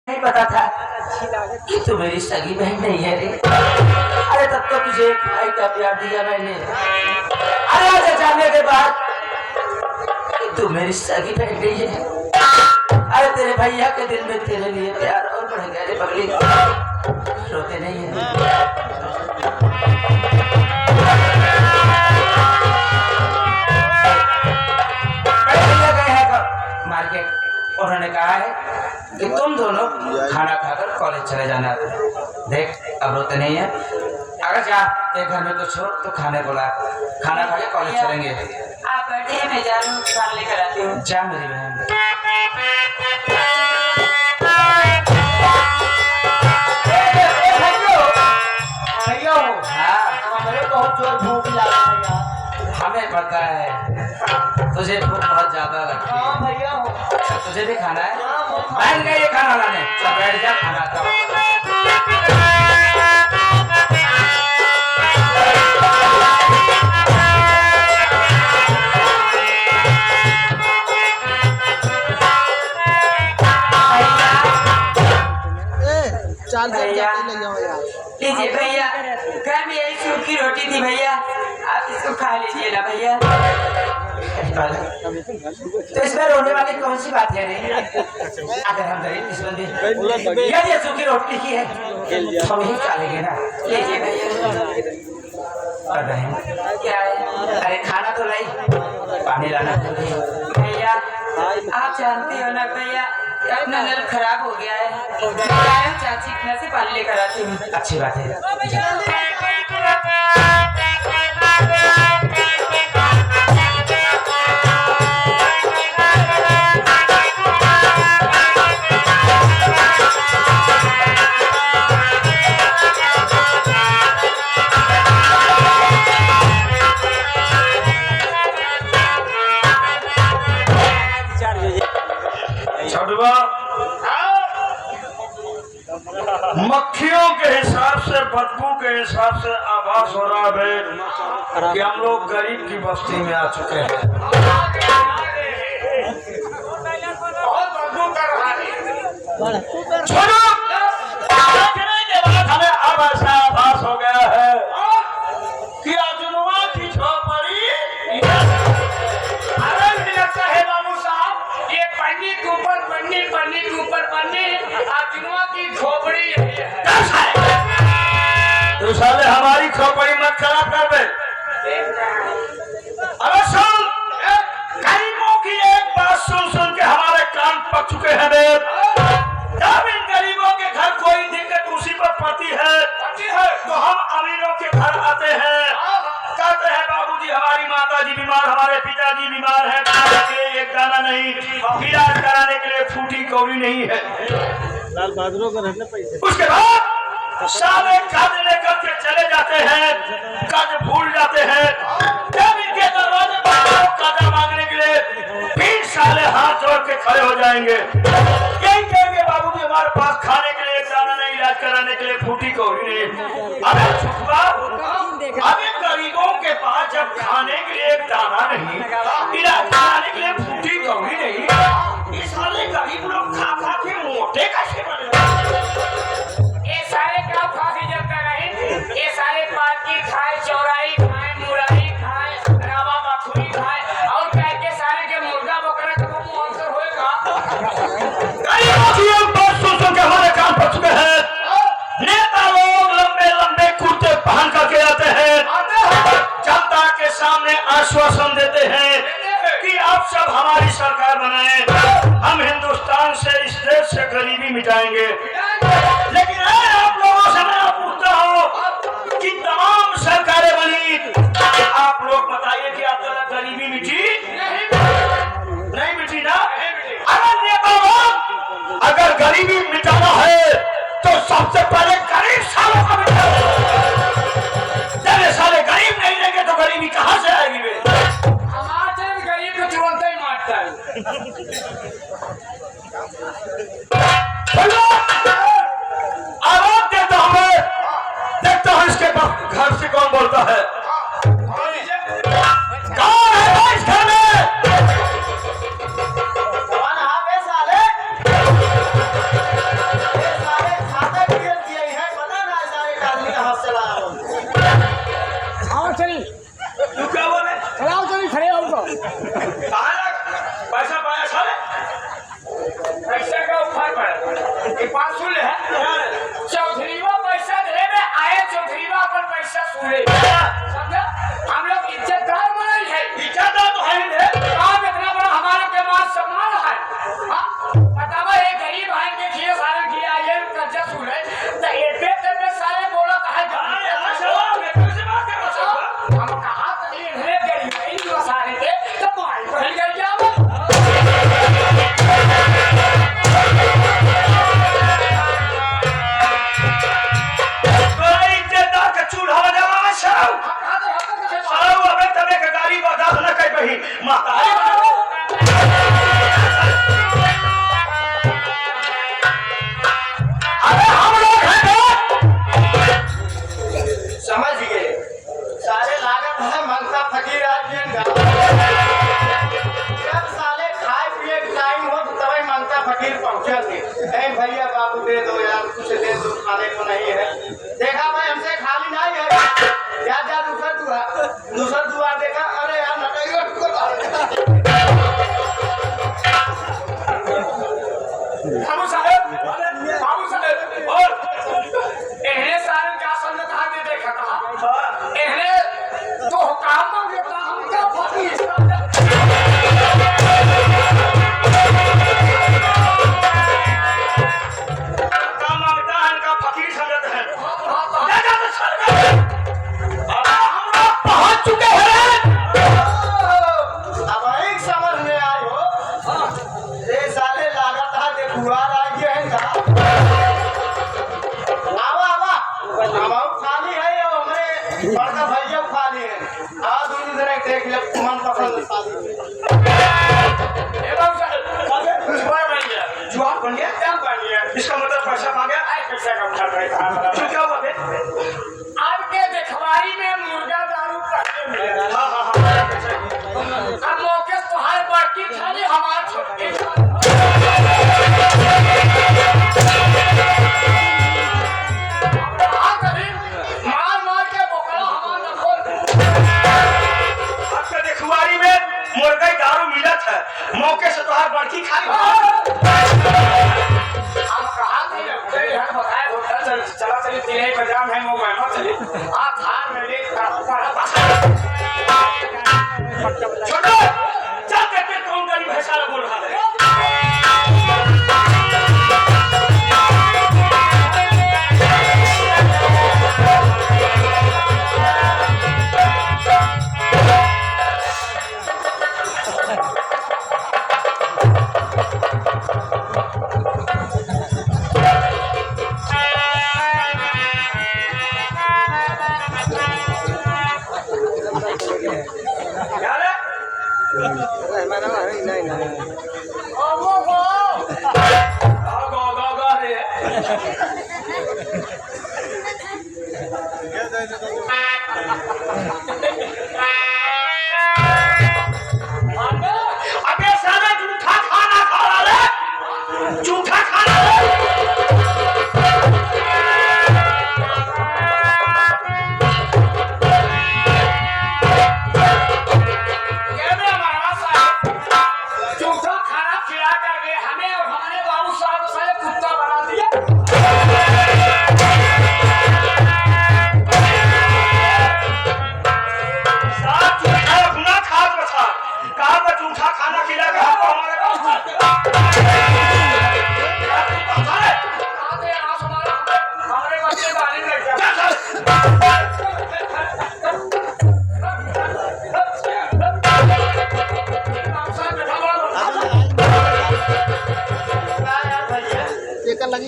नहीं पता था कि तू मेरी सगी बहन नहीं है रे। अरे तब तो तुझे भाई का प्यार दिया मैंने। अरे आज जानने के बाद कि तू मेरी सगी बहन नहीं है। अरे तेरे भैया के दिल में तेरे लिए प्यार और बढ़ गया रे पगली। रोते नहीं है। भैया गए हैं मार्केट। उन्होंने कहा है कि तुम दोनों खाना खाकर कॉलेज चले जाना। देख अब रोते नहीं है। अगर जा तेरे घर में कुछ हो तो खाने को ला। खाना खा के कॉलेज चलेंगे। आप बैठे मैं जा रहा हूँ खाना लेकर आती हूँ। जा मेरी बहन। बहुत जोर भूख लगा है यार। हमें पता है तुझे भूख बहुत ज्यादा लगती है। भैया अच्छा तुझे भी खाना है। बहन गई खाना लाने। चल बैठ जा खाना खा। लीजिए भैया, घर में यही सूखी रोटी थी भैया, आप इसको खा लीजिए ना भैया। तो इसमें रोने वाली कौन सी बात है रे? अगर हम गरीब किस्मत ये सूखी रोटी की है हम ही खा लेंगे ना। लीजिए भैया। और बहन क्या है? अरे खाना तो लाई, पानी लाना भैया आप जानते हो ना भैया, अपना नल खराब हो गया है। चाची इतना से पानी लेकर आती हूँ। अच्छी बात है। मक्खियों के हिसाब से, बदबू के हिसाब से आभास हो रहा है कि हम लोग गरीब की बस्ती में आ चुके हैं। बहुत बदबू कर रहा है। छोड़ो, देखने के बाद हमें अब ऐसा आभास हो गया है कि अजनुआ की झोपड़ी। अरे लगता है बाबू साहब, ये पन्नी के ऊपर पन्नी, पन्नी के ऊपर पन्नी, अजनुआ की झोपड़ी यही है। तू साले हमारी खोपड़ी मत खराब कर दे। अरे सुन, गरीबों की एक बात सुन सुन के हमारे कान पक चुके हैं रे। जब इन गरीबों के घर कोई दिक्कत मुसीबत पड़ती है तो हम अमीरों के घर आते हैं, कहते हैं बाबूजी हमारी माताजी बीमार, हमारे पिताजी बीमार है, खाने के लिए एक दाना नहीं, इलाज कराने के लिए फूटी कौड़ी नहीं है। लाल बहादुर का रहने पैसे। उसके बाद सारे कर्ज लेकर के चले जाते हैं, कर्ज भूल जाते हैं। जब इनके दरवाजे पर कर्जा मांगने के लिए फिर साले हाथ जोड़ के खड़े हो जाएंगे। यही कहेंगे बाबूजी हमारे पास खाने के लिए एक दाना नहीं, इलाज कराने के लिए फूटी कौड़ी नहीं। अरे छुपा, अभी गरीबों के पास जब खाने के लिए एक दाना नहीं, इलाज कराने के लिए फूटी कौड़ी नहीं, ये साले गरीब लोग खा खा के मोटे कैसे बने? ये सारे क्या फांसी जलता रहे, ये सारे पार्टी खाए, चौराई खाए, मुराई खाए, रवा मखनी खाए, और कह के सारे के मुर्गा बकरा का मुंह आंसर होएगा। गरीबों की एक बात सुन सुन के हमारे कान पक चुके हैं। नेता लोग लंबे लंबे कुर्ते पहन करके आते हैं, जनता के सामने आश्वासन देते हैं कि आप सब हमारी सरकार बनाएं, हम हिंदुस्तान से, इस देश से गरीबी मिटाएंगे। लेकिन आप लोगों से मैं पूछता हूँ कि तमाम सरकारें बनी, आप लोग बताइए कि आप तक गरीबी मिटी? नहीं मिटी ना। अगर नेता लोग अगर गरीबी मिटाना है तो सबसे पहले गरीब सालों का मिटाओ। जब ये साले गरीब नहीं रहेंगे तो गरीबी कहाँ से आएगी वे? हमारे गरीब को तुरंत ही मारता है। आवाज देता हूँ मैं, देखता हूँ इसके घर से कौन बोलता है। कौन है भाई इस घर में? दे दो यार, कुछ दे दो, खाने को नहीं है। देखा भाई हमसे खाली नहीं है, जा जा दूसरा दुआ देखा। अरे यार बाबू साहब और इन्हें सारे क्या समझ कहा दे देखा था इन्हें तो काम हो गया हम क्या फटी बड़का भैया खाली है। आज दोनों जरा देख ले मन पसंद शादी जुआ बन गया, क्या बन गया? इसका मतलब पैसा आ गया। पैसा कम कर रहे तो क्या हुआ बे? आज के देखवारी में मुर्गा दारू पहले मिलेगा। अब मौके तुम्हारे बाकी खाली हमारे छुट्टी मौके से तो बड़की खाली हम कहा बताए होटल चला चलिए तीन बजाम है मोबाइल चलिए आप थार में ले छोटो चल देखते कौन गाड़ी भैंसा बोल रहा है। अबे सारा जूठा खाना खा रहा है, जूठा खाना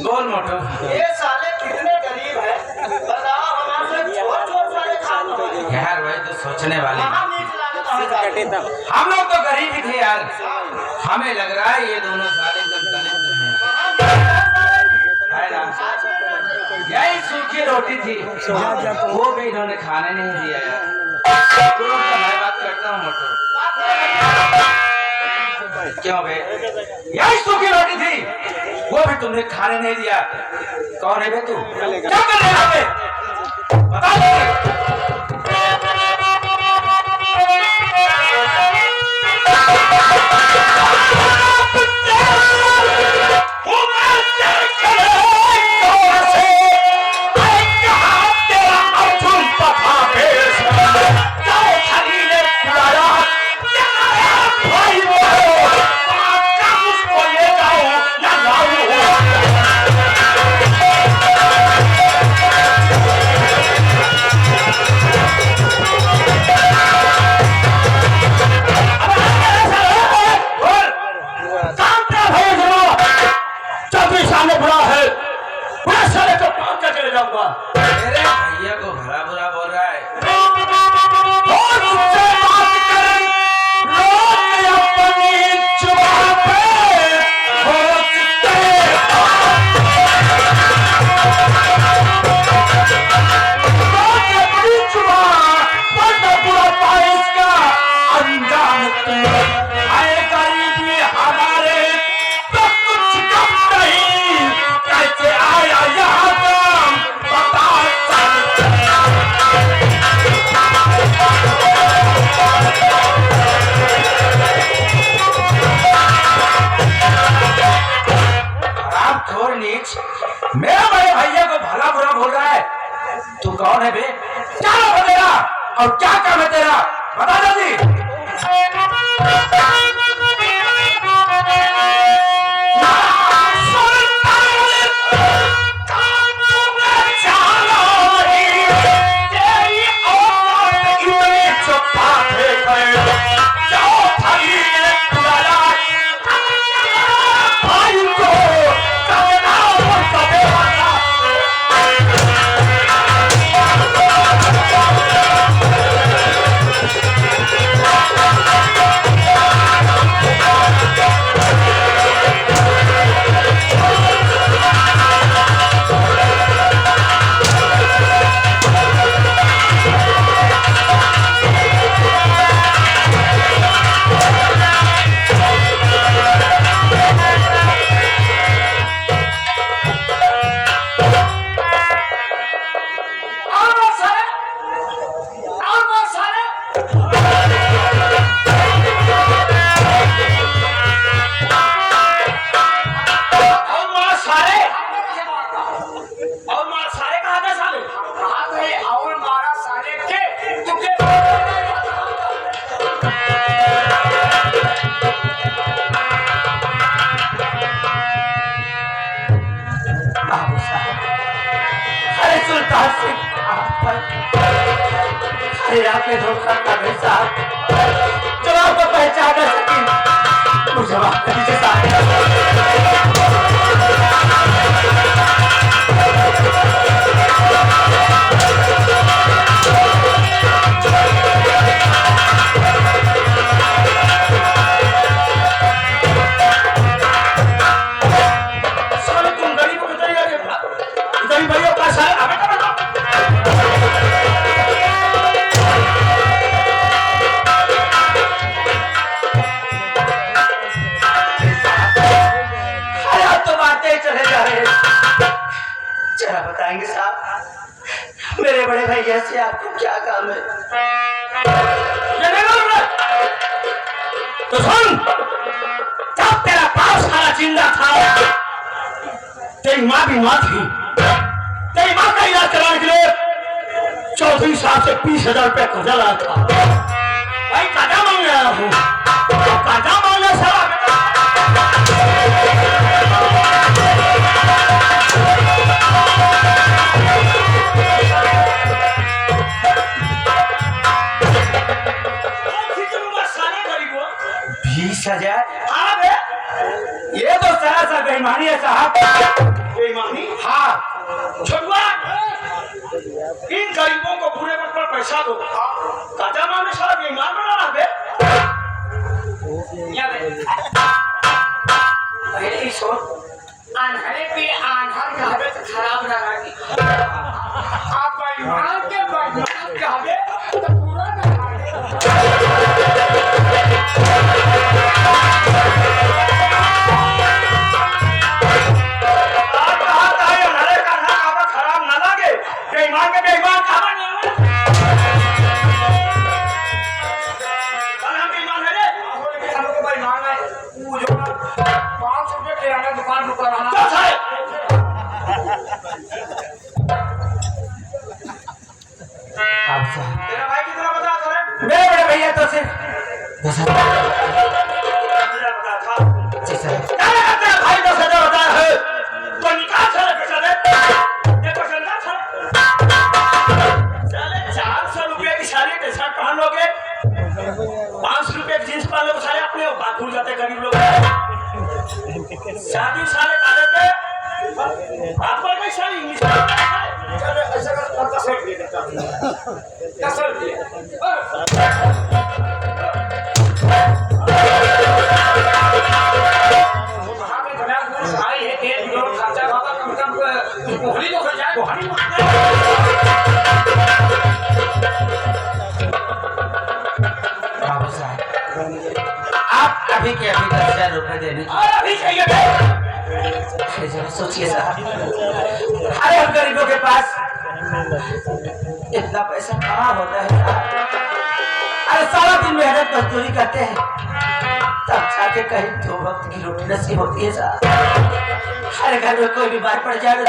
बोल मोटो। ये साले कितने गरीब है बताओ, हमारे छोट साले काम यार वही तो सोचने वाली हम लोग तो गरीब ही थे यार। हमें लग रहा है ये दोनों साले एकदम दलित हैं। यही सूखी रोटी थी वो भी इन्होंने खाने नहीं दिया यार। मैं बात करता हूँ मोटो, क्यों बे? यही सूखी रोटी थी वो भी तुमने खाने नहीं दिया। कौन है बे तू? क्या कर रहे हो बे? बता दो। सामने बुरा है बीच मेरा बड़े भैया को भला बुरा बोल रहा है। तू कौन है बे? क्या नाम है तेरा और क्या काम है तेरा? बता जल्दी। अरे आपने धोखा का भाई साहब, जब आपको पहचान न सकी मुझे माफ कर दीजिए साहब। बताएंगे साहब, मेरे बड़े भैया से आपको क्या काम है? तो सुन, जब तेरा बाप सारा जिंदा था, तेरी माँ बीमार थी, तेरी माँ का इलाज कराने के लिए चौधरी साहब से 20,000 रुपया कर्जा लाया था। भाई कर्जा मांग रहा हूँ, कर्जा मांगने सारा हाँ बे, ये तो सरासर बेईमानी है साहब। बेईमानी? हाँ छोटुआ, इन गरीबों को पूरे वक्त पर पैसा दो, कर्जा मांगने सारा बेईमान बना रहा बे। पहले सोच, आंधळे पे आंधळ कहवे तो खराब ना लगी। आप बेईमान के बेईमान कहवे तो पूरा ना तेरा भाई कितना बता था? मेरे बड़े भैया तो सिर्फ बता था। जी सर। तेरा भाई 10,000 बताया है, तो निकाल सारा पैसा दे। ये पसंद था? चले 400 रुपये की सारी टी शर्ट पहन लोगे, 500 रुपये की जींस पहन लोगे, सारे अपने बात भूल जाते गरीब लोग। शादी सारे काले पे बात पर कई सारी इंग्लिश ऐसा कर 10 रुपये देता हूँ, 10 रुपये। भाई है 1 करोड़ खर्चा बाबा कम कम कोहनी तो हो जाए। कोहनी बाबू साहब, आप अभी के अभी 10,000 रुपए देने की अभी चाहिए बे। अरे जरा सोचिए साहब, अरे हम गरीबों के पास इतना पैसा कहाँ होता है साहब? अरे सारा दिन मेहनत मजदूरी करते हैं, तब जाके कहीं 2 वक्त की रोटी नसीब होती है साहब। हर घर में कोई बीमार पड़ जाए तो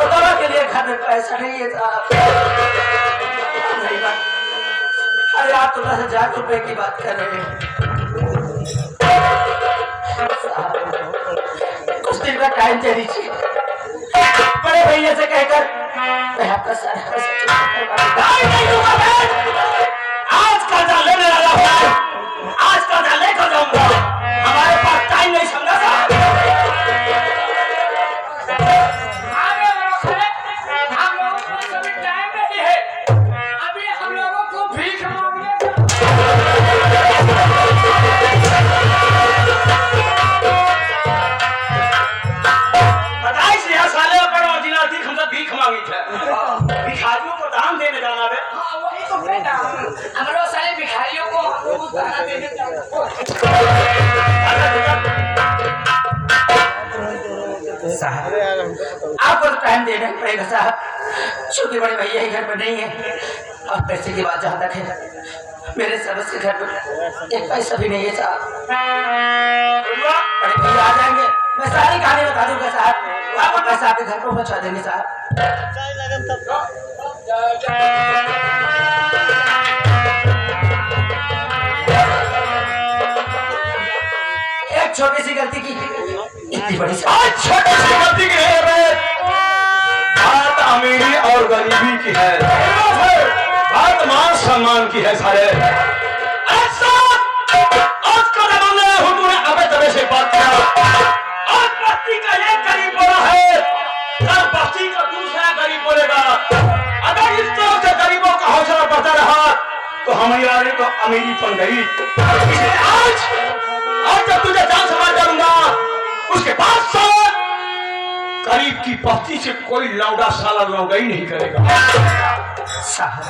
दवा के लिए घर में पैसा नहीं है साहब। नहीं बात, अरे आप तो 10,000 रुपए की बात कर रहे हैं साहब। कुछ दिन का टाइम दे दीजिए, बड़े भैया से कहकर मैं आपका सारा पैसा चुका करवा आज कर्जा लेने वाला हूँ, आज कर्जा लेकर जाऊंगा। हमारे पास टाइम नहीं समझा साहब। हम लोगों को कभी टाइम नहीं है, अभी हम लोगों को भीख मांगने का बताइए यहाँ साले पर जिला थी हमसे भीख मांगी थे। भिखारियों को दान देने जाना है। हाँ वही तो बेटा, हम लोग सारे भिखारियों को हम लोग दाना देने जाते हैं। साहब आपको तो टाइम देना ही पड़ेगा साहब, क्योंकि बड़े भैया ही घर पर नहीं है। और पैसे की बात जहाँ तक है, मेरे सदस्य घर में 1 पैसा भी नहीं है साहब। बड़े भैया आ जाएंगे, मैं सारी कहानी बता दूंगा साहब। आपको पैसा आपके घर पर पहुँचा देंगे साहब। एक छोटी सी गलती की इतनी बड़ी आज छोटी सी गलती की है बात अमीरी और गरीबी की है, बात मान सम्मान की है सारे। ऐसा आज का जमाना है, हुजूर ने अबे तबे से बात किया। आज बस्ती का एक गरीब बोला है, कल बस्ती का दूसरा गरीब बोलेगा। अगर इस तरह से गरीबों का हौसला बढ़ता रहा तो हमारी तो अमीरी बन गई। इसलिए आज जब तुझे जान समाज करूंगा, उसके बाद साल गरीब की बस्ती से कोई लौड़ा साला लौड़ा ही नहीं करेगा। साहब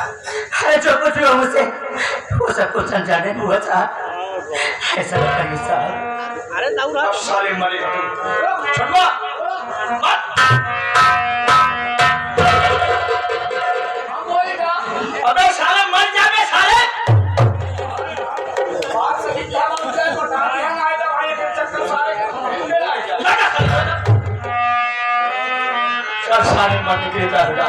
अरे जो कुछ हुआ मुझसे वो सब कुछ अनजाने में हुआ साहब, ऐसा मत करिए साहब। अब साले मरेगा तू। छोड़वा मत। हम बोलेगा अबे साले मर जा बे साले। बात सही क्या बोल रहे हो? बता दिया ना, तो भाई के चक्कर सारे लगा साले। चल साले मरने के लिए जाएगा।